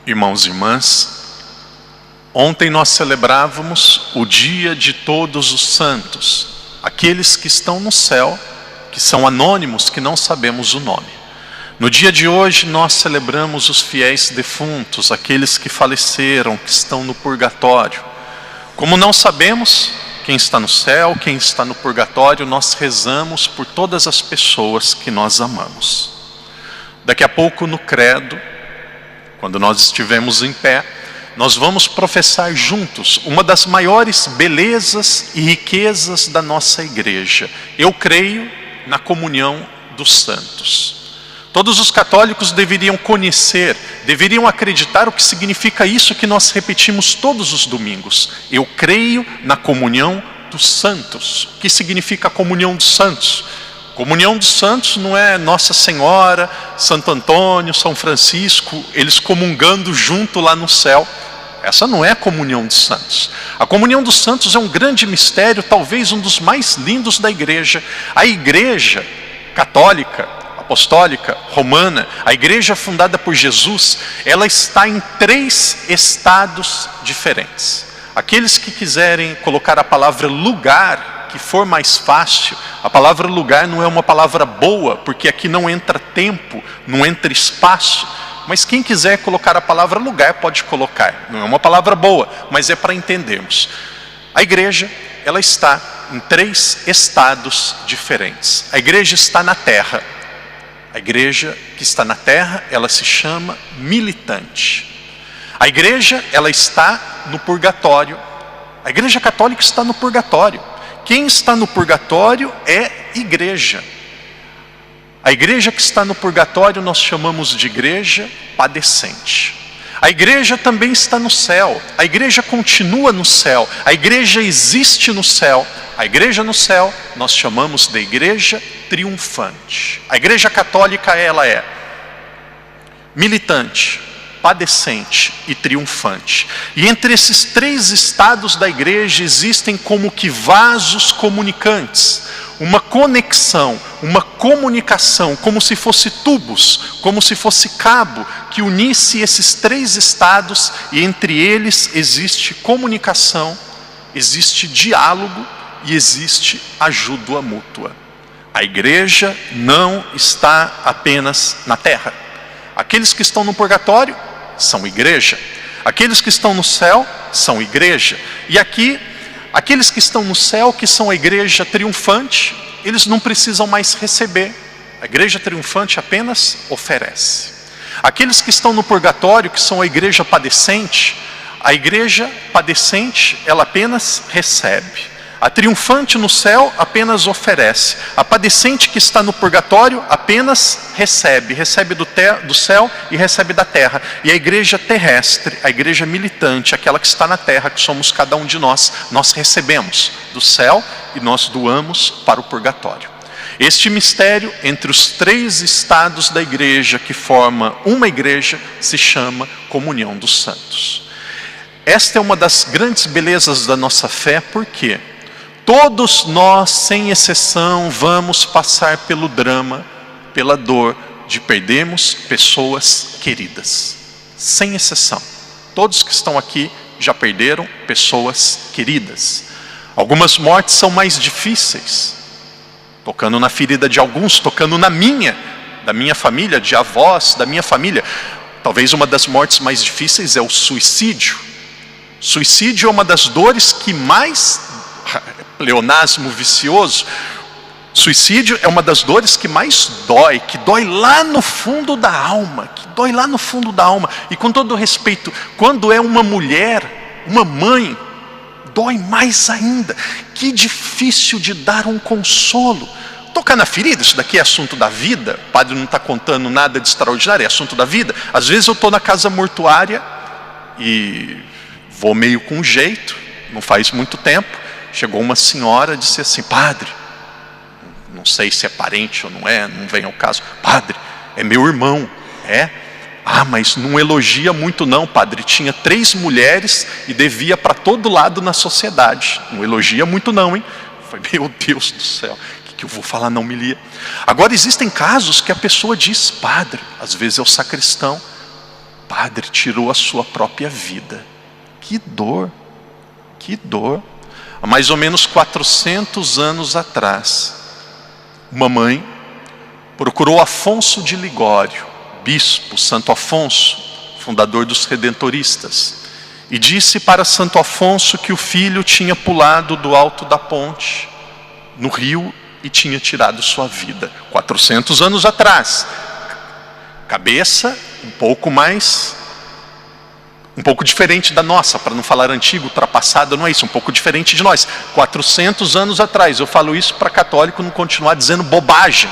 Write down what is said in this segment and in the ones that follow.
Irmãos e irmãs, ontem nós celebrávamos o dia de todos os santos, aqueles que estão no céu, que são anônimos, que não sabemos o nome. No dia de hoje nós celebramos os fiéis defuntos, aqueles que faleceram, que estão no purgatório. Como não sabemos quem está no céu, quem está no purgatório, nós rezamos por todas as pessoas que nós amamos. Daqui a pouco no credo, quando nós estivermos em pé, nós vamos professar juntos uma das maiores belezas e riquezas da nossa igreja. Eu creio na comunhão dos santos. Todos os católicos deveriam conhecer, deveriam acreditar o que significa isso que nós repetimos todos os domingos. Eu creio na comunhão dos santos. O que significa a comunhão dos santos? Comunhão dos santos não é Nossa Senhora, Santo Antônio, São Francisco, eles comungando junto lá no céu. Essa não é a comunhão dos santos. A comunhão dos santos é um grande mistério, talvez um dos mais lindos da igreja. A igreja católica, apostólica, romana, a igreja fundada por Jesus, ela está em 3 estados diferentes. Aqueles que quiserem colocar a palavra lugar, que for mais fácil, a palavra lugar não é uma palavra boa, porque aqui não entra tempo, não entra espaço, mas quem quiser colocar a palavra lugar pode colocar. Não é uma palavra boa, mas é para entendermos. A igreja, ela está em 3 estados diferentes. A igreja está na terra. A igreja que está na terra, ela se chama militante. A igreja, ela está no purgatório. A igreja católica está no purgatório. Quem está no purgatório é igreja. A igreja que está no purgatório nós chamamos de igreja padecente. A igreja também está no céu. A igreja continua no céu. A igreja existe no céu. A igreja no céu nós chamamos de igreja triunfante. A igreja católica ela é militante, padecente e triunfante. E entre esses 3 estados da igreja existem como que vasos comunicantes, uma conexão, uma comunicação, como se fosse tubos, como se fosse cabo, que unisse esses 3 estados, e entre eles existe comunicação, existe diálogo e existe ajuda mútua. A igreja não está apenas na terra. Aqueles que estão no purgatório são igreja. Aqueles que estão no céu são igreja. E aqui, aqueles que estão no céu, que são a igreja triunfante, eles não precisam mais receber. A igreja triunfante apenas oferece. Aqueles que estão no purgatório, que são a igreja padecente, ela apenas recebe. A triunfante no céu apenas oferece. A padecente que está no purgatório apenas recebe. Recebe do céu e recebe da terra. E a igreja terrestre, a igreja militante, aquela que está na terra, que somos cada um de nós, nós recebemos do céu e nós doamos para o purgatório. Este mistério entre os 3 estados da igreja que forma uma igreja se chama comunhão dos santos. Esta é uma das grandes belezas da nossa fé, porque todos nós, sem exceção, vamos passar pelo drama, pela dor de perdermos pessoas queridas. Sem exceção. Todos que estão aqui já perderam pessoas queridas. Algumas mortes são mais difíceis, tocando na ferida de alguns, tocando na minha, da minha família, de avós, da minha família. Talvez uma das mortes mais difíceis é o suicídio. Suicídio é uma das dores que mais... pleonasmo vicioso. Suicídio é uma das dores que mais dói, que dói lá no fundo da alma, E com todo respeito, quando é uma mulher, uma mãe, dói mais ainda. Que difícil de dar um consolo. Tocar na ferida, isso daqui é assunto da vida. O padre não está contando nada de extraordinário, é assunto da vida. Às vezes eu estou na casa mortuária e vou meio com jeito, não faz muito tempo. Chegou uma senhora e disse assim: padre, não sei se é parente ou não é, não vem ao caso. Padre, é meu irmão. É? Ah, mas não elogia muito não, padre. Tinha 3 mulheres e devia para todo lado na sociedade. Não elogia muito não, hein? Falei, meu Deus do céu, o que eu vou falar na homilia? Agora existem casos que a pessoa diz: padre, às vezes é o sacristão. padre tirou a sua própria vida. Que dor, que dor. Há mais ou menos 400 anos atrás, uma mãe procurou Afonso de Ligório, bispo, Santo Afonso, fundador dos Redentoristas, e disse para Santo Afonso que o filho tinha pulado do alto da ponte, no rio, e tinha tirado sua vida. 400 anos atrás. Cabeça um pouco diferente da nossa, para não falar antigo, ultrapassada, não é isso, um pouco diferente de nós. 400 anos atrás, eu falo isso para católico não continuar dizendo bobagem,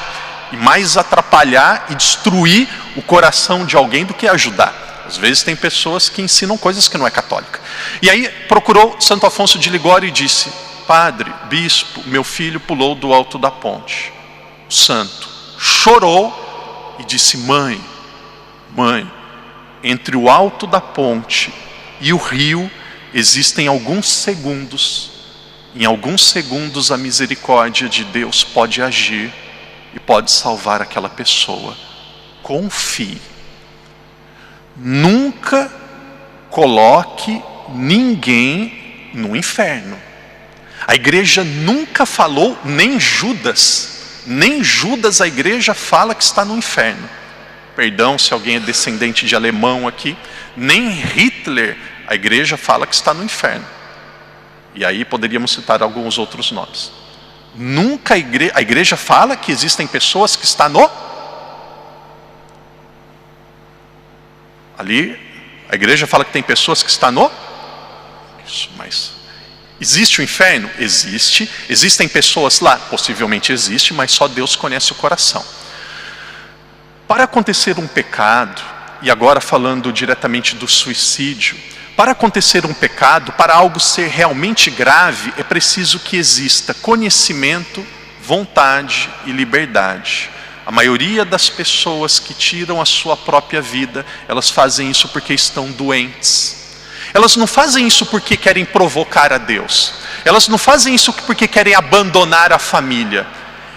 e mais atrapalhar e destruir o coração de alguém do que ajudar. Às vezes tem pessoas que ensinam coisas que não é católica. E aí procurou Santo Afonso de Ligório e disse: padre, bispo, meu filho pulou do alto da ponte. O santo chorou e disse: mãe, entre o alto da ponte e o rio existem alguns segundos. Em alguns segundos a misericórdia de Deus pode agir e pode salvar aquela pessoa. Confie. Nunca coloque ninguém no inferno. A igreja nunca falou, nem Judas a igreja fala que está no inferno. Perdão se alguém é descendente de alemão aqui. Nem Hitler a igreja fala que está no inferno. E aí poderíamos citar alguns outros nomes. Nunca a igreja fala que existem pessoas que estão no... Ali, a igreja fala que tem pessoas que estão no... Isso, mas... Existe o inferno? Existe. Existem pessoas lá? Possivelmente existe, mas só Deus conhece o coração. Para acontecer um pecado, e agora falando diretamente do suicídio, para acontecer um pecado, para algo ser realmente grave, é preciso que exista conhecimento, vontade e liberdade. A maioria das pessoas que tiram a sua própria vida, elas fazem isso porque estão doentes. Elas não fazem isso porque querem provocar a Deus. Elas não fazem isso porque querem abandonar a família.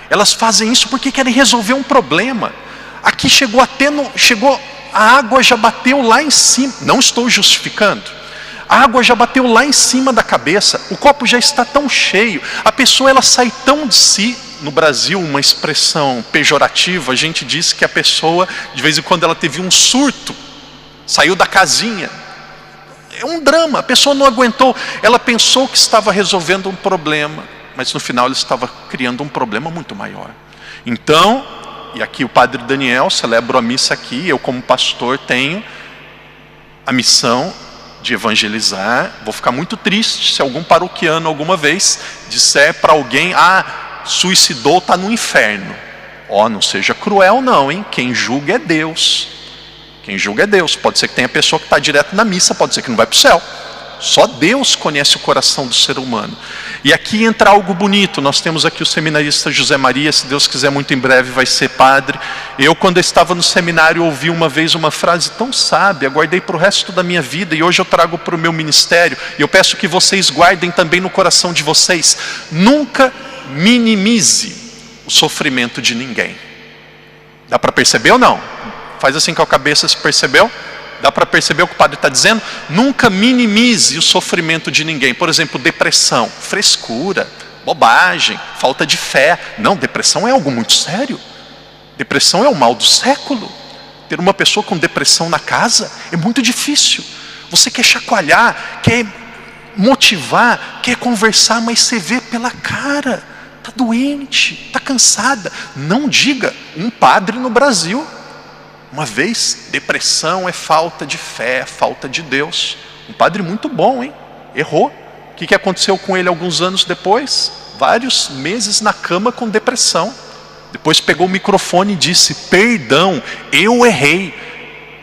Elas fazem isso porque querem resolver um problema. Aqui chegou a água já bateu lá em cima. Não estou justificando. A água já bateu lá em cima da cabeça. O copo já está tão cheio. A pessoa ela sai tão de si. No Brasil, uma expressão pejorativa, a gente diz que a pessoa, de vez em quando ela teve um surto, saiu da casinha. É um drama, a pessoa não aguentou. Ela pensou que estava resolvendo um problema, mas no final ela estava criando um problema muito maior. Então, e aqui o padre Daniel, celebro a missa aqui, eu como pastor tenho a missão de evangelizar. Vou ficar muito triste se algum paroquiano alguma vez disser para alguém: suicidou, está no inferno. Não seja cruel não, hein? Quem julga é Deus. Quem julga é Deus. Pode ser que tenha pessoa que está direto na missa, pode ser que não vai para o céu. Só Deus conhece o coração do ser humano. E aqui entra algo bonito. Nós temos aqui o seminarista José Maria, se Deus quiser muito em breve vai ser padre. Eu quando eu estava no seminário ouvi uma vez uma frase tão sábia, guardei para o resto da minha vida e hoje eu trago para o meu ministério. E eu peço que vocês guardem também no coração de vocês. Nunca minimize o sofrimento de ninguém. Dá para perceber ou não? Faz assim com a cabeça, se percebeu? Dá para perceber o que o padre está dizendo? Nunca minimize o sofrimento de ninguém. Por exemplo, depressão, frescura, bobagem, falta de fé. Não, depressão é algo muito sério. Depressão é o mal do século. Ter uma pessoa com depressão na casa é muito difícil. Você quer chacoalhar, quer motivar, quer conversar, mas você vê pela cara. Está doente, está cansada. Não diga, um padre no Brasil, uma vez, depressão é falta de fé, falta de Deus. Um padre muito bom, hein? Errou. O que aconteceu com ele alguns anos depois? Vários meses na cama com depressão. Depois pegou o microfone e disse: perdão, eu errei.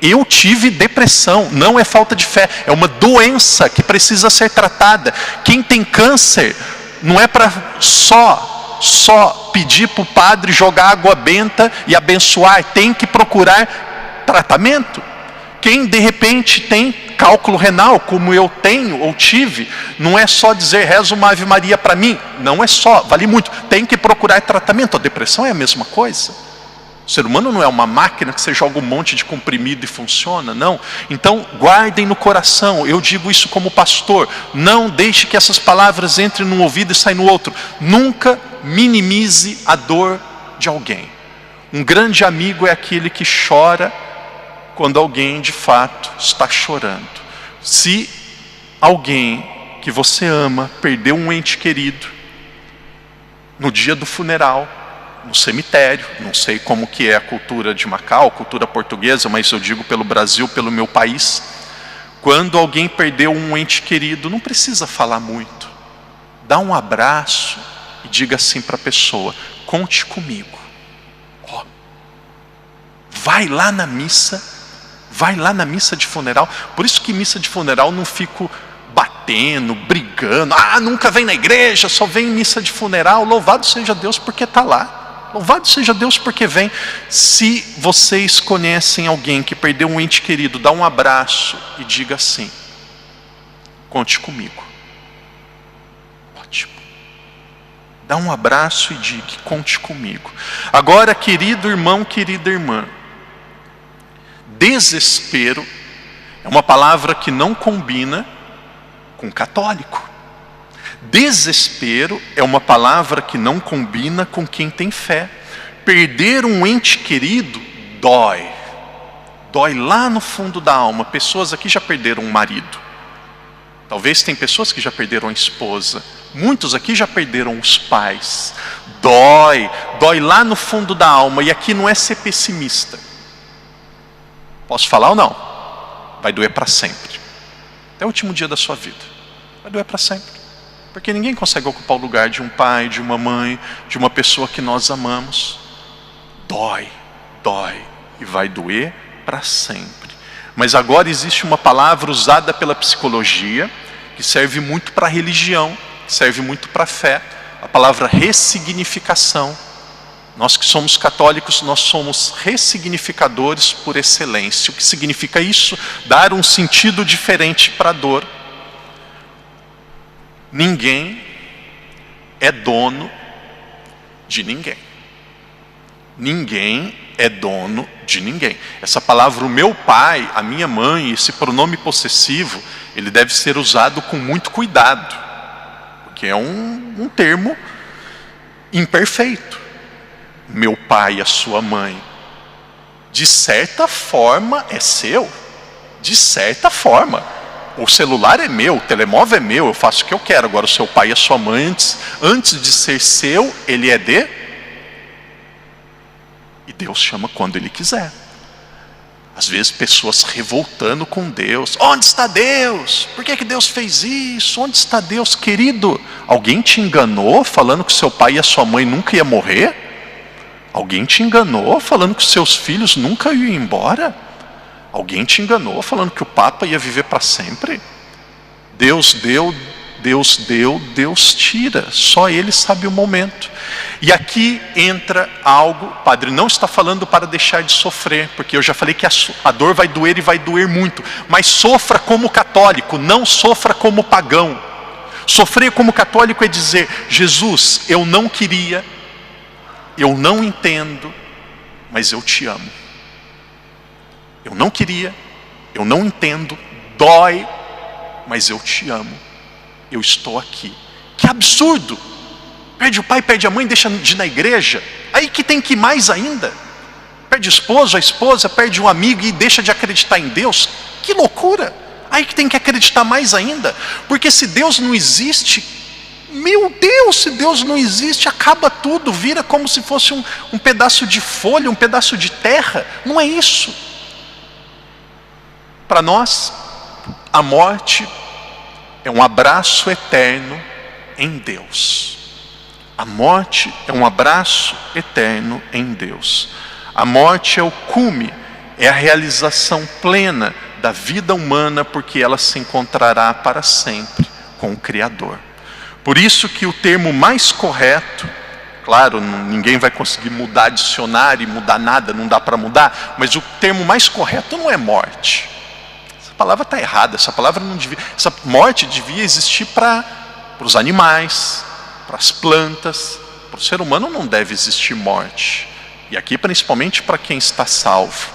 Eu tive depressão, não é falta de fé, é uma doença que precisa ser tratada. Quem tem câncer, não é para só pedir para o padre jogar água benta e abençoar, tem que procurar tratamento. Quem de repente tem cálculo renal, como eu tenho ou tive, não é só dizer reza uma Ave Maria para mim, não é só, vale muito, tem que procurar tratamento. A depressão é a mesma coisa. O ser humano não é uma máquina que você joga um monte de comprimido e funciona, não. Então, guardem no coração, eu digo isso como pastor, não deixe que essas palavras entrem num ouvido e saiam no outro. Nunca minimize a dor de alguém. Um grande amigo é aquele que chora quando alguém de fato está chorando. Se alguém que você ama perdeu um ente querido, no dia do funeral, no cemitério, não sei como que é a cultura de Macau, a cultura portuguesa, mas eu digo pelo Brasil, pelo meu país, quando alguém perdeu um ente querido, não precisa falar muito, dá um abraço e diga assim para a pessoa: conte comigo, ó, vai lá na missa de funeral. Por isso que missa de funeral não fico batendo, brigando, nunca vem na igreja, só vem em missa de funeral. Louvado seja Deus porque está lá. Louvado seja Deus porque vem. Se vocês conhecem alguém que perdeu um ente querido, dá um abraço e diga assim: conte comigo. Ótimo. Dá um abraço e diga: conte comigo. Agora, querido irmão, querida irmã, desespero é uma palavra que não combina com católico. Desespero é uma palavra que não combina com quem tem fé. Perder um ente querido dói. Dói lá no fundo da alma. Pessoas aqui já perderam um marido. Talvez tem pessoas que já perderam a esposa. Muitos aqui já perderam os pais. Dói. Dói lá no fundo da alma. E aqui não é ser pessimista. Posso falar ou não? Vai doer para sempre. Até o último dia da sua vida. Vai doer para sempre. Porque ninguém consegue ocupar o lugar de um pai, de uma mãe, de uma pessoa que nós amamos. Dói, dói e vai doer para sempre. Mas agora existe uma palavra usada pela psicologia que serve muito para a religião, que serve muito para a fé. A palavra ressignificação. Nós que somos católicos, nós somos ressignificadores por excelência. O que significa isso? Dar um sentido diferente para a dor. Ninguém é dono de ninguém. Ninguém é dono de ninguém. Essa palavra, o meu pai, a minha mãe, esse pronome possessivo, ele deve ser usado com muito cuidado, porque é um termo imperfeito. Meu pai, a sua mãe, de certa forma é seu. De certa forma. O celular é meu, o telemóvel é meu, eu faço o que eu quero. Agora o seu pai e a sua mãe, antes de ser seu, ele é de... E Deus chama quando Ele quiser. Às vezes pessoas revoltando com Deus. Onde está Deus? Por que Deus fez isso? Onde está Deus? Querido, alguém te enganou falando que seu pai e a sua mãe nunca iam morrer? Alguém te enganou falando que seus filhos nunca iam embora? Alguém te enganou falando que o Papa ia viver para sempre? Deus deu, Deus deu, Deus tira. Só Ele sabe o momento. E aqui entra algo, Padre, não está falando para deixar de sofrer, porque eu já falei que a dor vai doer e vai doer muito. Mas sofra como católico, não sofra como pagão. Sofrer como católico é dizer: Jesus, eu não queria, eu não entendo, mas eu te amo. Eu não queria, eu não entendo, dói, mas eu te amo. Eu estou aqui. Que absurdo! Perde o pai, perde a mãe, deixa de ir na igreja. Aí que tem que ir mais ainda. Perde o esposo, a esposa, perde um amigo e deixa de acreditar em Deus. Que loucura! Aí que tem que acreditar mais ainda. Porque se Deus não existe, meu Deus, se Deus não existe, acaba tudo, vira como se fosse um pedaço de folha, um pedaço de terra. Não é isso. Para nós, a morte é um abraço eterno em Deus. A morte é um abraço eterno em Deus. A morte é o cume, é a realização plena da vida humana, porque ela se encontrará para sempre com o Criador. Por isso que o termo mais correto, claro, ninguém vai conseguir mudar dicionário e mudar nada, não dá para mudar, mas o termo mais correto não é morte. Essa palavra está errada, essa palavra não devia, essa morte devia existir para os animais, para as plantas. Para o ser humano não deve existir morte. E aqui principalmente para quem está salvo,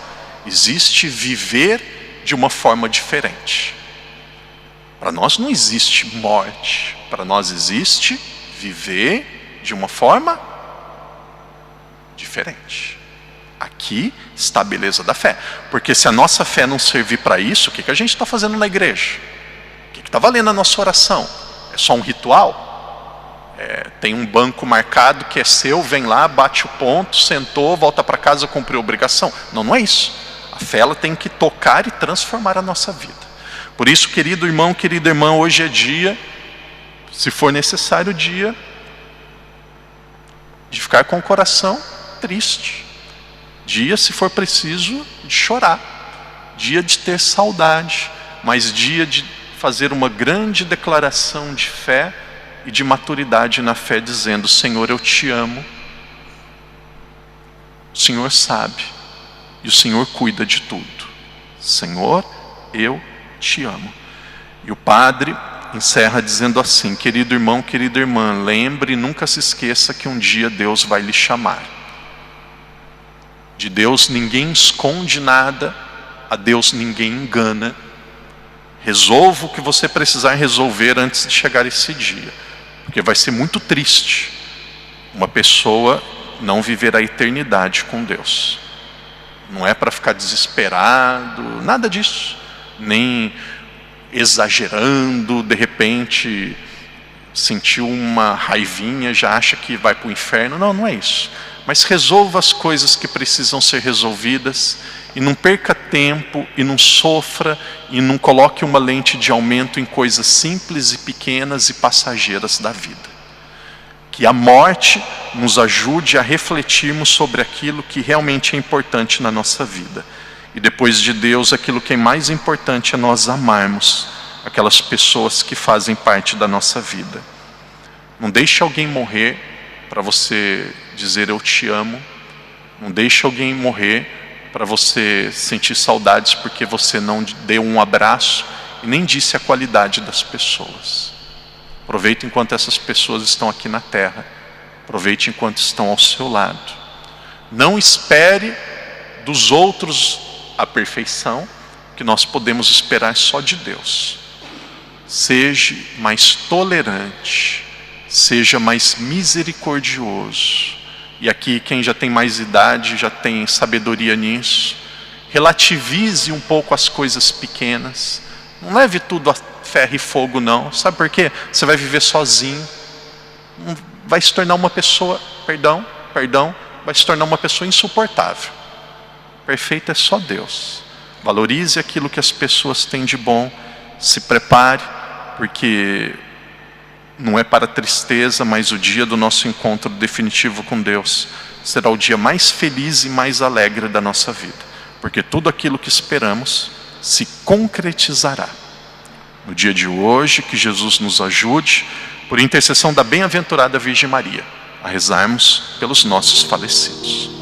existe viver de uma forma diferente. Para nós não existe morte, para nós existe viver de uma forma diferente. Aqui está a beleza da fé. Porque se a nossa fé não servir para isso, o que a gente está fazendo na igreja? O que está valendo a nossa oração? É só um ritual? Tem um banco marcado que é seu, vem lá, bate o ponto, sentou, volta para casa, cumpriu a obrigação. Não, não é isso. A fé ela tem que tocar e transformar a nossa vida. Por isso, querido irmão, querida irmã, hoje é dia, se for necessário, dia de ficar com o coração triste. Dia, se for preciso, de chorar. Dia de ter saudade. Mas dia de fazer uma grande declaração de fé e de maturidade na fé, dizendo: Senhor, eu te amo. O Senhor sabe. E o Senhor cuida de tudo. Senhor, eu te amo. E o padre encerra dizendo assim: querido irmão, querida irmã, lembre e nunca se esqueça que um dia Deus vai lhe chamar. De Deus ninguém esconde nada, a Deus ninguém engana. Resolva o que você precisar resolver antes de chegar esse dia, porque vai ser muito triste uma pessoa não viver a eternidade com Deus. Não é para ficar desesperado, nada disso, nem exagerando, de repente sentiu uma raivinha, já acha que vai para o inferno. Não, não é isso. Mas resolva as coisas que precisam ser resolvidas e não perca tempo e não sofra e não coloque uma lente de aumento em coisas simples e pequenas e passageiras da vida. Que a morte nos ajude a refletirmos sobre aquilo que realmente é importante na nossa vida. E depois de Deus, aquilo que é mais importante é nós amarmos aquelas pessoas que fazem parte da nossa vida. Não deixe alguém morrer para você dizer eu te amo. Não deixe alguém morrer para você sentir saudades porque você não deu um abraço e nem disse a qualidade das pessoas. Aproveite enquanto essas pessoas estão aqui na terra. Aproveite enquanto estão ao seu lado. Não espere dos outros a perfeição, que nós podemos esperar só de Deus. Seja mais tolerante, seja mais misericordioso. E aqui quem já tem mais idade, já tem sabedoria nisso, relativize um pouco as coisas pequenas. Não leve tudo a ferro e fogo não. Sabe por quê? Você vai viver sozinho. Vai se tornar uma pessoa, vai se tornar uma pessoa insuportável. Perfeito é só Deus. Valorize aquilo que as pessoas têm de bom. Se prepare, porque não é para tristeza, mas o dia do nosso encontro definitivo com Deus será o dia mais feliz e mais alegre da nossa vida. Porque tudo aquilo que esperamos se concretizará. No dia de hoje, que Jesus nos ajude, por intercessão da bem-aventurada Virgem Maria, a rezarmos pelos nossos falecidos.